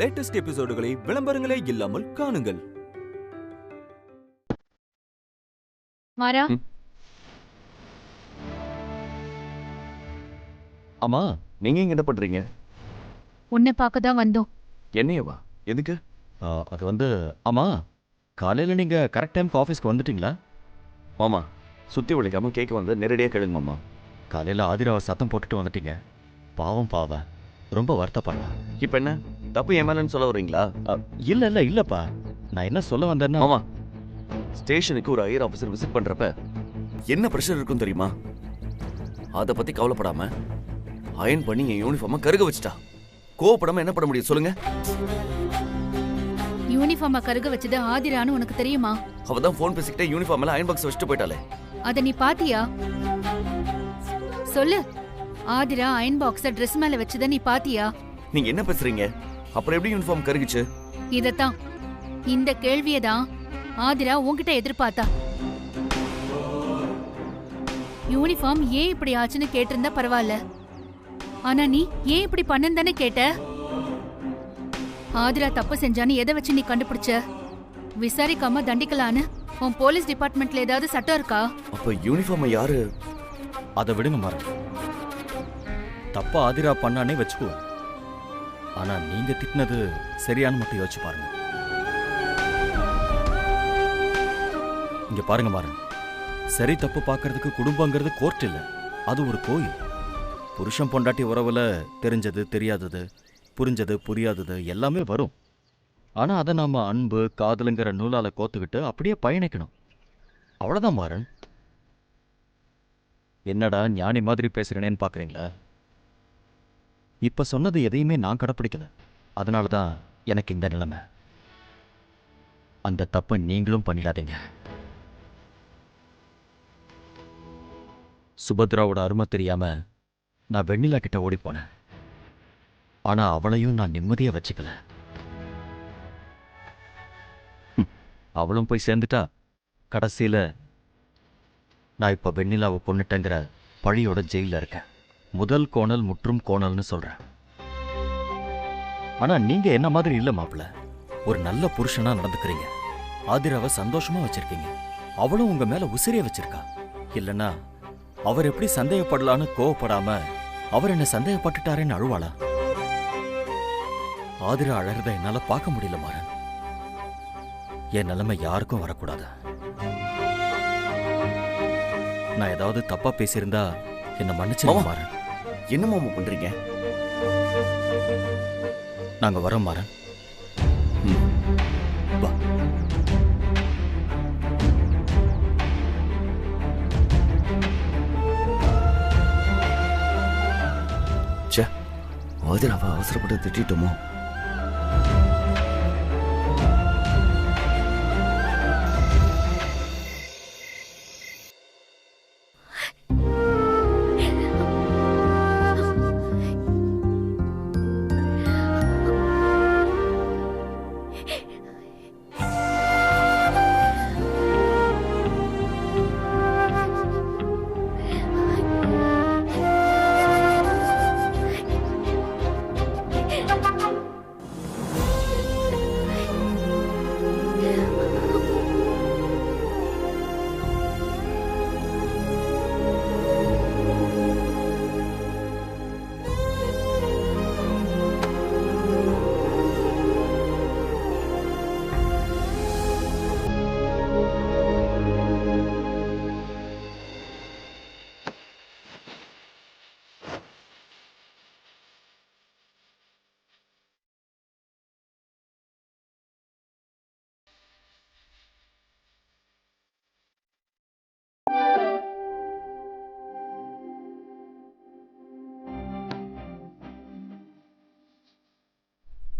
Latest எபிசோடுகளை விளம்பரங்களே இல்லாமல் காணுங்கள். மாறா, அம்மா, நீங்க இங்க என்ன பண்றீங்க? உன்னை பார்க்க தான் வந்தோம். என்னையவா? எதுக்கு? அது வந்து அம்மா, காலையில நீங்க கரெக்ட் டைம்க்கு ஆஃபீஸ்க்கு வந்துட்டீங்களா? மாமா, சுத்தி ஒழிக்காம கேட்க வந்து நேரடியாக கேளுங்க மாமா. காலையில் ஆதிராவை சத்தம் போட்டுட்டு வந்துட்டீங்க. பாவம் பாவ ரொம்ப வருத்தப்படுறா. இப்போ என்ன தப்பு என் மேலன்னு சொல்ல வரீங்களா? இல்லப்பா, நான் என்ன சொல்ல வந்தேன்னா மாமா, ஸ்டேஷனுக்கு ஒரு ஹையர் ஆஃபீஸர் விசிட் பண்றப்ப என்ன ப்ரெஷர் இருக்கும் தெரியுமா? அதை பத்தி கவலைப்படாம அயன் பண்ணி என் யூனிஃபார்மை கருக வச்சுட்டா. கோவப்படாம என்ன பண்ண முடியும் சொல்லுங்க? யூனிஃபார்மை கருக வச்சது ஆதிரான்னு உனக்கு தெரியுமா? அவ தான் ஃபோன் பேசிக்கிட்டே யூனிஃபார்ம் எல்லாம் அயன் பாக்ஸ் வச்சுட்டு போயிட்டாலே. அத நீ பாத்தியா? சொல்லு, ஆதிரா அயன் பாக்ஸ ட்ரெஸ் மேல வச்சத நீ பாத்தியா? நீங்க என்ன பேசுறீங்க? அப்புறம் எப்படி யூனிஃபார்ம் கருகிச்சு? இதத்தான், இந்த கேள்வியை தான் ஆதிரா உன்கிட்ட எதிர்பார்த்தா. யூனிஃபார்ம் ஏன் இப்படி ஆச்சுன்னு கேட்டிருந்தா பரவாயில்ல, ஆனா நீ ஏன் இப்படி பண்ணன்னு தானே கேட்ட. ஆதிரா தப்பு செஞ்சான்னு எதை வச்சு நீ கண்டுபிடிச்ச? விசாரிக்காம தண்டிக்கலான்னு உன் போலீஸ் டிபார்ட்மெண்ட்ல ஏதாவது சட்டம் இருக்கா? அப்ப யூனிஃபார்ம் யாரு? அதை விடுங்க மாறன். தப்பா ஆதிரா பண்ணானே வச்சுக்கோ, ஆனா நீங்க திட்டினது சரியானு மட்டும் யோசிச்சு பாருங்க. இங்க பாருங்க மாறன், சரி தப்பு பார்க்கறதுக்கு குடும்பங்கிறது கோர்ட் இல்ல, அது ஒரு கோயில். புருஷன் பொண்டாட்டி உறவுல தெரிஞ்சது தெரியாதது, புரிஞ்சது புரியாதது எல்லாமே வரும். ஆனா அதை நாம அன்பு காதலுங்கிற நூலால கோத்துக்கிட்டு அப்படியே பயணிக்கணும். அவ்வளவுதான் மாறன். என்னடா ஞானி மாதிரி பேசுறேனேன்னு பாக்குறீங்களா? இப்ப சொன்னது எதையுமே நான் கடைப்பிடிக்கல, அதனாலதான் எனக்கு இந்த நிலைமை. அந்த தப்பை நீங்களும் பண்ணிடாதீங்க. சுபத்ராவோட அருமை தெரியாம நான் வெண்ணிலா கிட்ட ஓடி போனேன். ஆனா அவளையும் நான் நிம்மதியா வச்சுக்கல. அவளும் போய் சேர்ந்துட்டா. கடைசியில நான் இப்ப வெண்ணிலாவை கொன்னுட்டேங்கிற பழியோட ஜெயில இருக்கேன். முதல் கோணல் முற்றும் கோணல்னு சொல்றேன். ஆனா நீங்க என்ன மாதிரி இல்ல மாப்பிள்ள. ஒரு நல்ல புருஷனா நடந்துக்கிறீங்க. ஆதிராவை சந்தோஷமா வச்சிருக்கீங்க. அவளும் உங்க மேல உசிரியை வச்சிருக்கா. இல்லைன்னா அவர் எப்படி சந்தேகப்படலான்னு கோவப்படாம அவர் என்ன சந்தேகப்பட்டுட்டாரேன்னு அழுவாளா? ஆதிரா அழறத என்னால பார்க்க முடியல மாறன். என் நிலைமை யாருக்கும் வரக்கூடாது. நான் ஏதாவது தப்பா பேசியிருந்தா என்ன மன்னிச்சிருங்க மாறன். என்ன மாமா பண்றீங்க? நாங்க வரோம் மாறன். வா. ஆதிராவை அவசரப்பட்டு திட்டோமோ?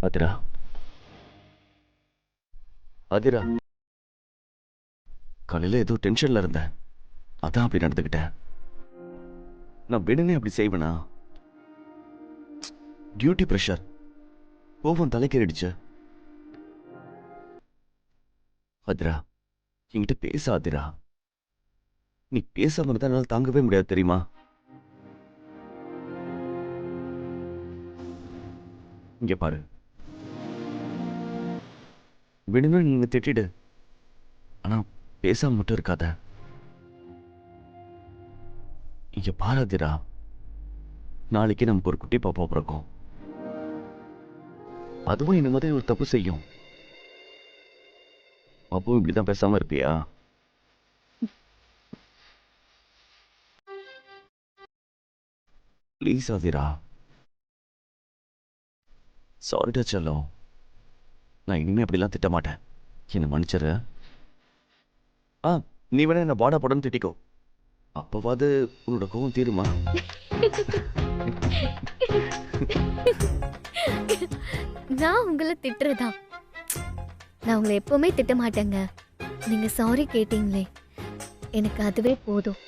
ஆதிரா, ஆதிரா, காலையில ஏதோ டென்ஷன்ல இருந்தேன், அதான் அப்படி நடந்துக்கிட்டேன். நான் வேணுனே அப்படி செய்வேனா? டியூட்டி பிரஷர், கோபம் தலைக்கேறிடுச்சு. ஆதிரா, என்கிட்ட பேச ஆதிரா. நீ பேசாம இருந்தா என்னால தாங்கவே முடியாது தெரியுமா? இங்க பாரு, வேணும்னா நீங்க திட்டிடு, ஆனா பேசாம மட்டும் இருக்காத. இங்க பாராதிரா, நாளைக்கு நமக்கு ஒரு குட்டி பாப்பா பிறக்கும். அதுவும் இந்த மாதிரி ஒரு தப்பு செய்யும். அப்போ இப்படிதான் பேசாம இருப்பியா? ப்ளீஸ் ஆதிரா. சாரிடா செல்லம், நான் இனிமே அப்படிலாம் திட்ட மாட்டேன். என்ன மன்னிச்சிரு. நீ வேணா என்ன பாடா படம்னு திட்டிக்கோ, அப்பவாது உன்னோட கோவம் தீருமா? நான் உங்களை திட்டுறதா? நான் உங்களை எப்பவுமே திட்ட மாட்டேங்க. நீங்க சாரி கேட்டீங்களே, எனக்கு அதுவே போதும்.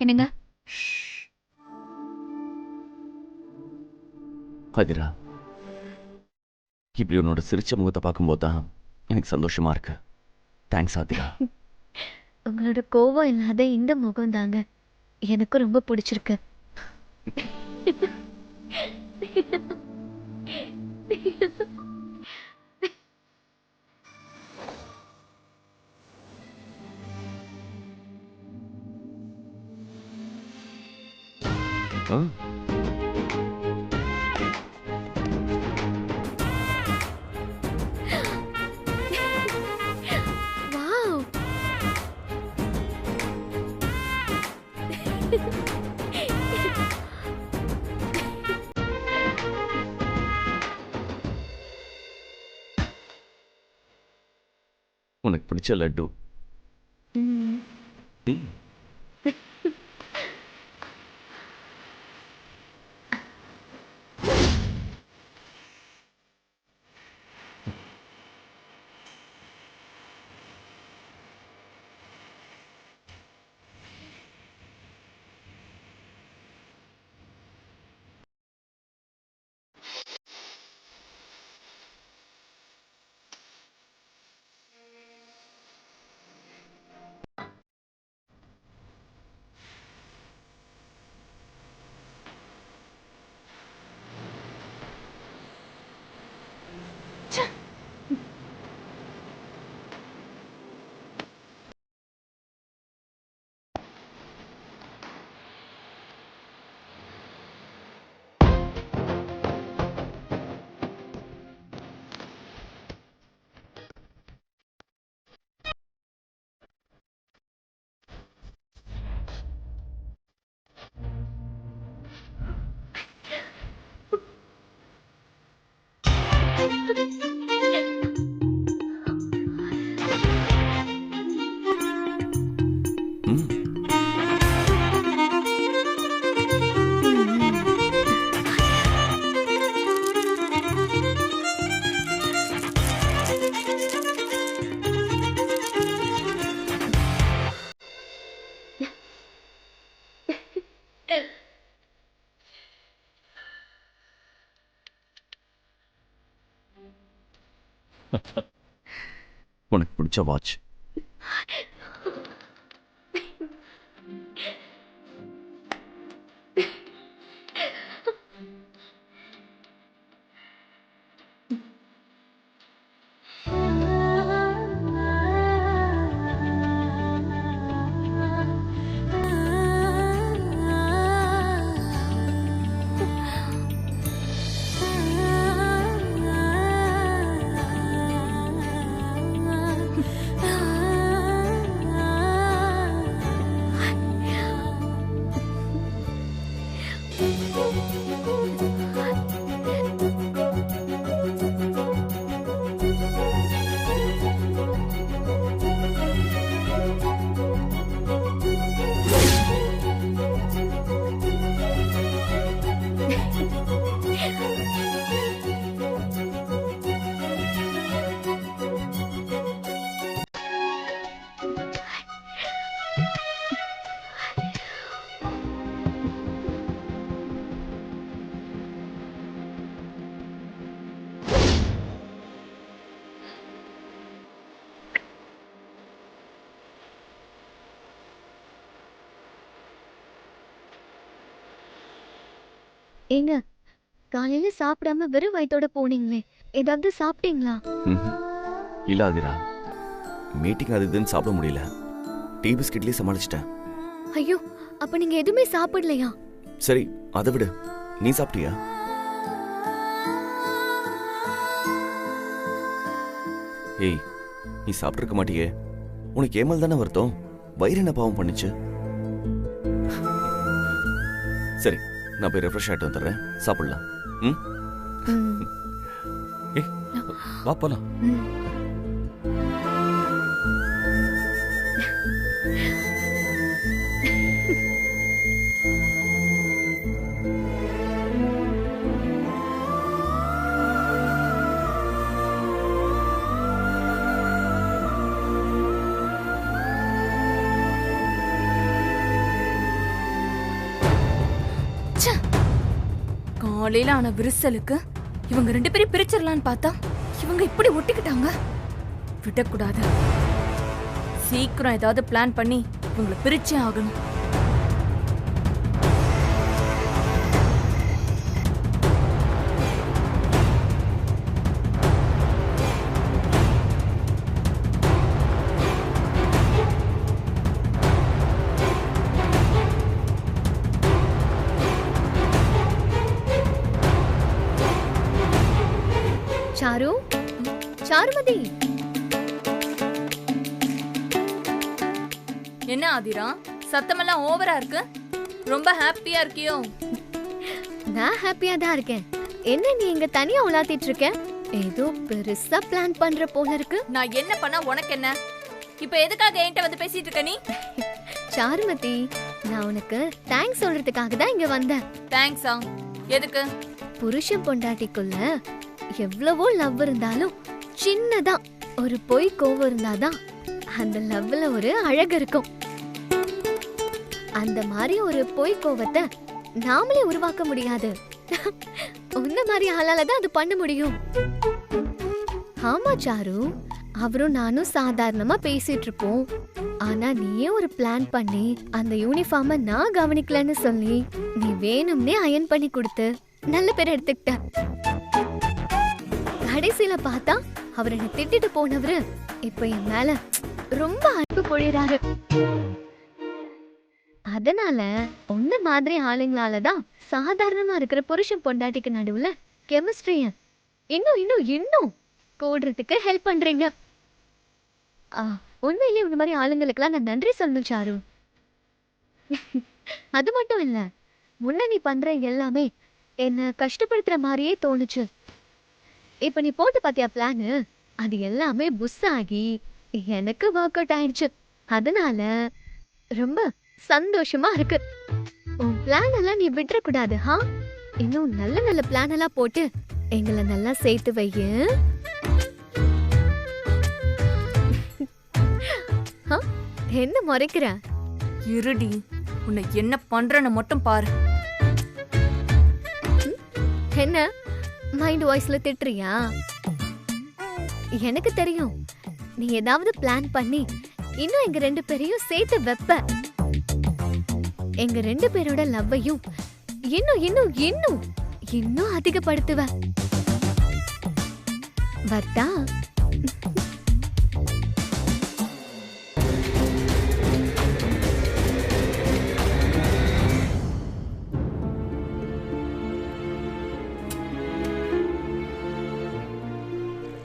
என்னங்க? ஆதிரா, இப்படி உன்னோட சிரிச்ச முகத்தை பார்க்கும்போது தான் எனக்கு சந்தோஷமா இருக்கு. தேங்க்ஸ் ஆதிரா. உங்களோட கோவம் இல்லாத இந்த முகம் தாங்க எனக்கு ரொம்ப பிடிச்சிருக்கு. ஆ? வாவ்! உனக்கு பிடிச்ச லட்டு. ம். ம். ம். உனக்கு பிடிச்ச வாட்ச். ஏங்க காலையில சாப்பிடாம வெறும் வயித்தோட போனீங்களே, ஏதாவது சாப்பிட்டீங்களா? இல்ல ஆதிரா, மீட்டிங் அது இதுன்னு சாப்பிட முடியல. டீ பிஸ்கெட்லயே சமாளிச்சிட்டேன். ஐயோ, அப்ப நீங்க எதுவுமே சாப்பிடலையா? சரி, அதை விடு. நீ சாப்பிட்டியா? ஏய், நீ சாப்பிட்டிருக்க மாட்டியே. உனக்கு ஏமல் தானே வருத்தம். வயிறு என்ன பாவம் பண்ணிச்சு? சரி, நான் போய் ரெஃப்ரெஷ் ஆகிட்டு வந்துடுறேன். சாப்பிடலாம். ம், ம், ஏய், வா போலாம். ம். காலையில ஆன விரிசலுக்கு இவங்க 2 பேரும் பிரிச்சிடலான்னு பார்த்தா இவங்க இப்படி ஒட்டிக்கிட்டாங்க. விடக்கூடாது. சீக்கிரம் ஏதாவது பிளான் பண்ணி இவங்களை பிரிச்சே ஆகணும். சாரு, சாருமதி. என்ன ஆதிரா, சத்தமெல்லாம் ஓவரா இருக்கு? ரொம்ப ஹாப்பியா இருக்கியோ? நான் ஹாப்பியா தான் இருக்கேன். என்ன நீ இங்க தனியா உலாத்திட்டு இருக்க? ஏதோ பெருசா பிளான் பண்ற போல இருக்கு. நான் என்ன பண்ணா உனக்கு என்ன? இப்ப எதுக்காக என்கிட்ட வந்து பேசிட்டு இருக்க நீ? சாருமதி, நான் உனக்கு தேங்க்ஸ் சொல்றதுக்காக தான் இங்க வந்தேன். தேங்க்ஸா? எதுக்கு? புருஷன் பொண்டாட்டிக்குள்ள எவ்வளவோ லவ் இருந்தாலும் சின்னதா ஒரு பொய் கோவம் இருந்தாதான் அந்த லவ்ல ஒரு அழகு இருக்கும். அந்த மாதிரி ஒரு பொய் கோவத்தை நாமளே உருவாக்க முடியாது. உன்ன மாதிரி ஆளால தான் அது பண்ண முடியும். ஆமா சாரு, அவரும் நானும் சாதாரணமா பேசிட்டு இருப்போம். ஆனா நீயே ஒரு பிளான் பண்ணி அந்த யூனிஃபார்ம நான் கவனிக்கலன்னு சொல்லி நீ வேணும்னே அயன் பண்ணி கொடுத்து நல்ல பேர் எடுத்துக்கிட்ட. கடைசியில பார்த்தா அவர் என்ன திட்டிட்டு போனவரு இப்ப என் மேல ரொம்ப அன்பு பொழியறாரு. அதனால உன்ன மாதிரி ஆளுங்களாலதான் சாதாரணமா இருக்கிற புருஷன் பொண்டாட்டிக்கு நடுவுல கெமிஸ்ட்ரிய இன்னும் இன்னும் இன்னும் கூடுறதுக்கு ஹெல்ப் பண்றீங்க. உண்மையிலேயே இந்த மாதிரி ஆளுங்களுக்கெல்லாம் நான் நன்றி சொல்லணும் சாரு. அது மட்டும் இல்ல, முன்ன நீ பண்ற எல்லாமே என்ன கஷ்டப்படுத்துற மாதிரியே தோணுச்சு. இப்ப நீ போட்டு பாத்தியா பிளானு, அது எல்லாமே புஷ் ஆகி எனக்கு ஒர்க் அவுட் ஆயிடுச்சு. அதனால ரொம்ப சந்தோஷமா இருக்கு. உன் பிளான் எல்லாம் நீ விட்டுற கூடாது. இன்னும் நல்ல நல்ல பிளான் எல்லாம் போட்டு எங்களை நல்லா சேர்த்து வைய. என்ன முறைக்கிற? இருடி, உன்னை என்ன பண்றன்னு மட்டும் பாரு. என்ன மைண்ட் வாய்ஸ்ல திட்டுறியா? எனக்கு தெரியும், நீ ஏதாவது பிளான் பண்ணி இன்னும் எங்க 2 பேரையும் சேர்த்து வைப்ப. எங்க 2 பேரோட லவ்வையும் இன்னும் இன்னும் இன்னும் இன்னும் அதிகப்படுத்துவ. வட்டா?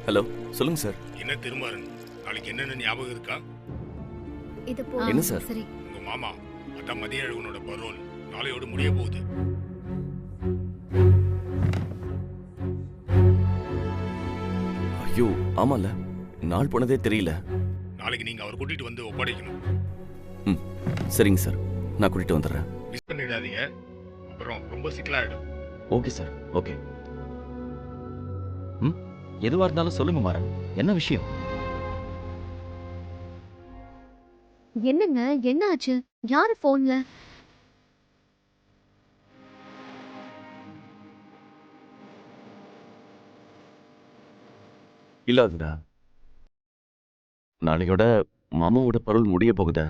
ஹலோ, சொல்லுங்க சார். என்ன திருமாறன், நாளைக்கு என்னென்ன ஞாபகம் இருக்கா? இது என்ன சார்? சரி. உங்க மாமா அதான் மதியழகனோட பரோல் நாளையோடு முடிய போகுது. ஐயோ, ஆமால, நாள் போனதே தெரியல. நாளைக்கு நீங்க அவர் கூட்டிட்டு வந்து ஒப்படைக்கணும். ம், சரிங்க சார், நான் கூட்டிட்டு வந்துடுறேன். மிஸ் பண்ணிடாதீங்க, அப்புறம் ரொம்ப சிக்கலாயிடும். Okay sir, okay. ம், எதுவா இருந்தாலும் சொல்லுங்க மாறன். என்ன விஷயம்? என்னங்க, என்ன ஆச்சு? யாரு போன்ல? இல்லாதுடா, நாளையோட மாமாவோட பரோல் முடிய போகுதா,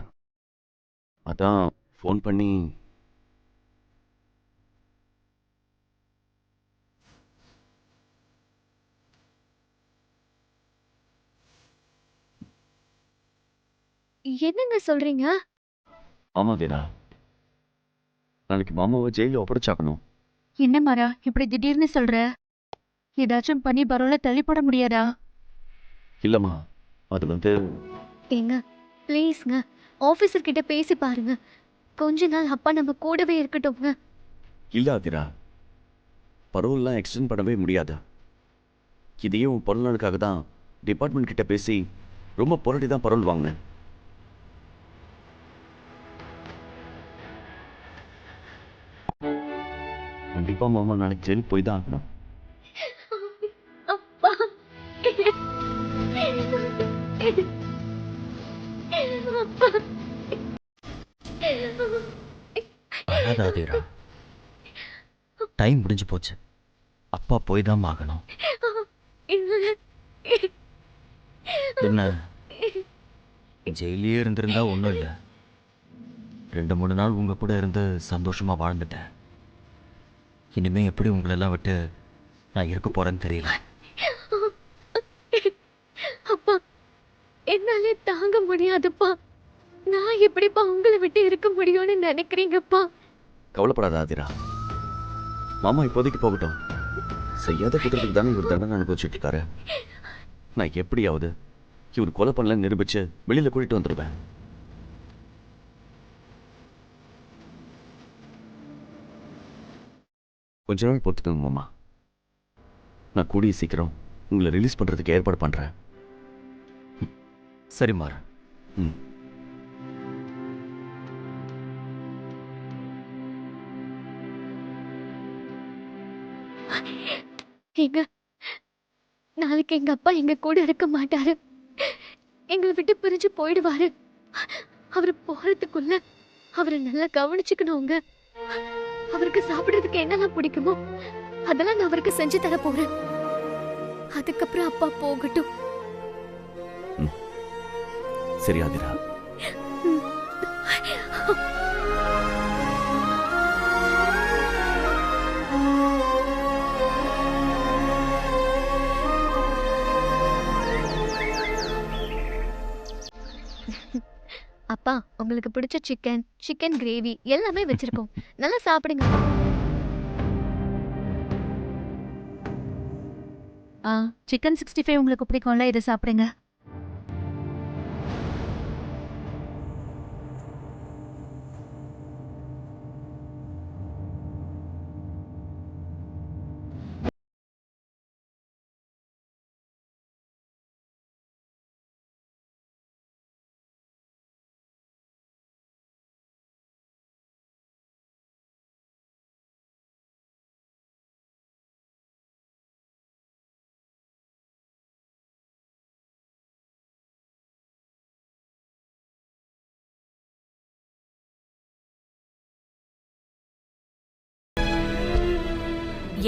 அதான் ஃபோன் பண்ணி. என்னங்க சொல்றீங்க? ஆமா வீரா, நாளைக்கு மாமாவை ஜெயிலில் ஒப்படைச்சாக்கணும். என்ன மாறா இப்படி திடீர்னு சொல்ற? ஏதாச்சும் பண்ணி பரோல தள்ளி போட முடியாதா? இல்லைம்மா, அது வந்து ஏங்க ப்ளீஸ்ங்க, ஆஃபீஸர் கிட்ட பேசி பாருங்க. கொஞ்ச நாள் அப்பா நம்ம கூடவே இருக்கட்டும்ங்க. இல்லை ஆதிரா, பரோல்லாம் எக்ஸ்டெண்ட் பண்ணவே முடியாது. இதையும் உன் பிறந்தநாளுக்காக தான் டிபார்ட்மெண்ட் கிட்ட பேசி ரொம்ப புரட்டி தான் பரோல் வாங்கினேன். கண்டிப்பா மாமா நாளைக்கு ஜெயிலுக்கு போய் தான் ஆகணும். அப்பா அழாத ஆதிரா, டைம் முடிஞ்சு போச்சு. அப்பா போய் தான் ஆகணும். என்ன, ஜெயிலே இருந்திருந்தா ஒன்றும் இல்லை. 2-3 நாள் உங்க கூட இருந்து சந்தோஷமா வாழ்ந்துட்டேன். இனிமே எப்படி உங்களெல்லாம் விட்டு நான் இருக்க போறேன்னு தெரியல. அப்பா என்னாலே தாங்க முடியாதுப்பா. நான் எப்படிப்பா உங்களை விட்டு இருக்க முடியும்னு நினைக்கிறீங்கப்பா? கவலைப்படாத ஆதிரா, மாமா இப்போதைக்கு போகட்டும். செய்யாத குற்றத்துக்கு தானே இவர் தண்டனை அனுபவிச்சுட்டு இருக்காரு. நான் எப்படியாவது இவர் கொலை பண்ணலன்னு நிரூபிச்சு வெளியில கூட்டிட்டு வந்துடுவேன். கொஞ்ச நாள் பொறுத்துக்கோங்க மாமா. நான் கூடிய சீக்கிரம் உங்களை ரிலீஸ் பண்றதுக்கு ஏற்பாடு பண்றேன். சரி மாற. ம். எங்க நாளைக்கு எங்க அப்பா எங்க கூட இருக்க மாட்டாரு. எங்களை விட்டு பிரிஞ்சு போயிடுவாரு. அவரு போறதுக்குள்ள அவரை நல்லா கவனிச்சுக்கணுங்க. அவருக்கு சாப்பிடுறதுக்கு என்னெல்லாம் பிடிக்குமோ அதெல்லாம் நான் அவருக்கு செஞ்சு தர போறேன். அதுக்கப்புறம் அப்பா போகட்டும். சரி ஆதிரா. அப்பா உங்களுக்கு பிடிச்ச சிக்கன் கிரேவி எல்லாமே வச்சிருக்கோம். நல்லா சாப்பிடுங்க. சிக்கன் 65 உங்களுக்கு பிடிக்கும்ல, இதை சாப்பிடுங்க.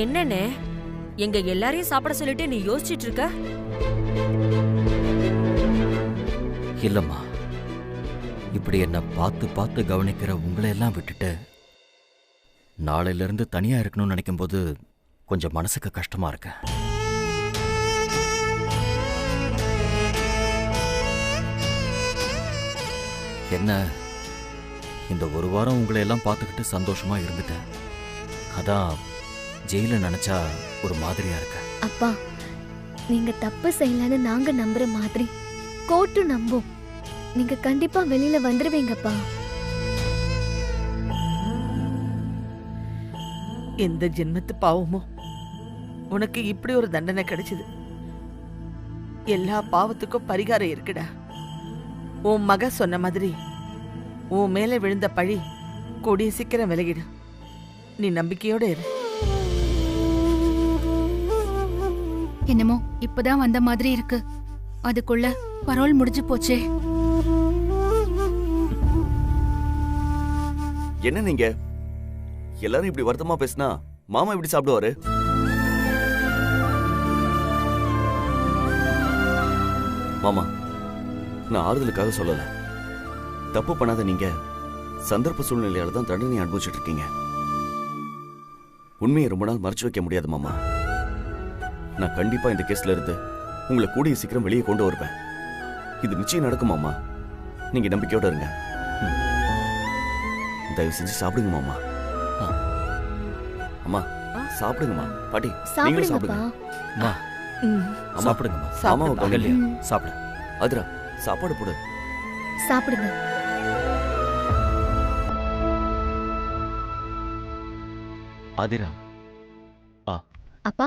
என்னண்ணே, எங்க எல்லாரையும் சாப்பிட சொல்லிட்டு நீ யோசிச்சிட்டு இருக்க? இல்லம்மா, இப்படி என்ன பார்த்து பார்த்து கவனிக்கிற உங்களை எல்லாம் விட்டுட்டு நாளையில இருந்து தனியா இருக்கணும்னு நினைக்கும் போது கொஞ்சம் மனசுக்கு கஷ்டமா இருக்கு. என்ன, இந்த ஒரு வாரம் உங்களை எல்லாம் பார்த்துக்கிட்டு சந்தோஷமா இருந்துட்டேன். அதான் ஜெயில நினைச்சா ஒரு மாதிரியா இருக்கு. அப்பா நீங்க தப்பு செய்யலன்னு நாங்க நம்புற மாதிரி கோர்ட்டு நம்பும். நீங்க கண்டிப்பா வெளியில வந்துருவீங்கப்பா. எந்த ஜென்மத்து பாவமோ உனக்கு இப்படி ஒரு தண்டனை கிடைச்சது. எல்லா பாவத்துக்கும் பரிகாரம் இருக்குடா. உன் மக சொன்ன மாதிரி உன் மேல விழுந்த பழி கூடிய சீக்கிரம் விலகிடும். நீ நம்பிக்கையோட இரு. என்னமோ இப்பதான் வந்த மாதிரி இருக்கு. அதுக்குள்ள பரோல் முடிஞ்சு போச்சே. என்ன நீங்க எல்லாரும் இப்படி வருத்தமா பேசினா மாமா இப்படி சாப்பிடுவாரு? மாமா, நான் ஆறுதலுக்காக சொல்லல. தப்பு பண்ணாத நீங்க சந்தர்ப்ப சூழ்நிலையால தான் தண்டனை அனுபவிச்சுட்டு இருக்கீங்க. உண்மையை ரொம்ப நாள் மறைச்சு வைக்க முடியாது மாமா. நான் கண்டிப்பா இந்த கேஸ்ல இருந்து உங்களை கூடிய சீக்கிரம் வெளியே கொண்டு வருவேன். இது நிச்சயம் நடக்கும் மாமா. நீங்க நம்பிக்கையோட இருங்க. தயவு செஞ்சு சாப்பிடுங்க மாமா. அம்மா சாப்பிடுங்கம்மா. பாட்டி நீங்களும் சாப்பிடுங்கப்பா. சாப்பிடுங்க. அம்மா சாப்பிடுங்கம்மா. அம்மாவை கவனிங்க. சாப்பிடு. அதிரா சாப்பாடு போடு. சாப்பிடுங்க. அதிரா அப்பா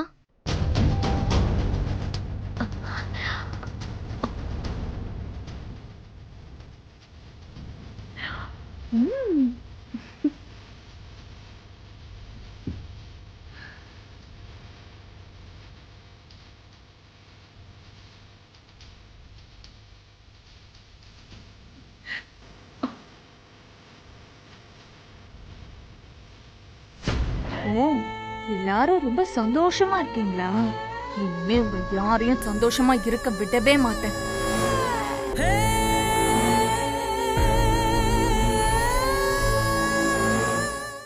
ஓ, எல்லாரும் ரொம்ப சந்தோஷமா இருக்கீங்களா? இனிமே உங்க யாரையும் சந்தோஷமா இருக்க விடவே மாட்டேன்.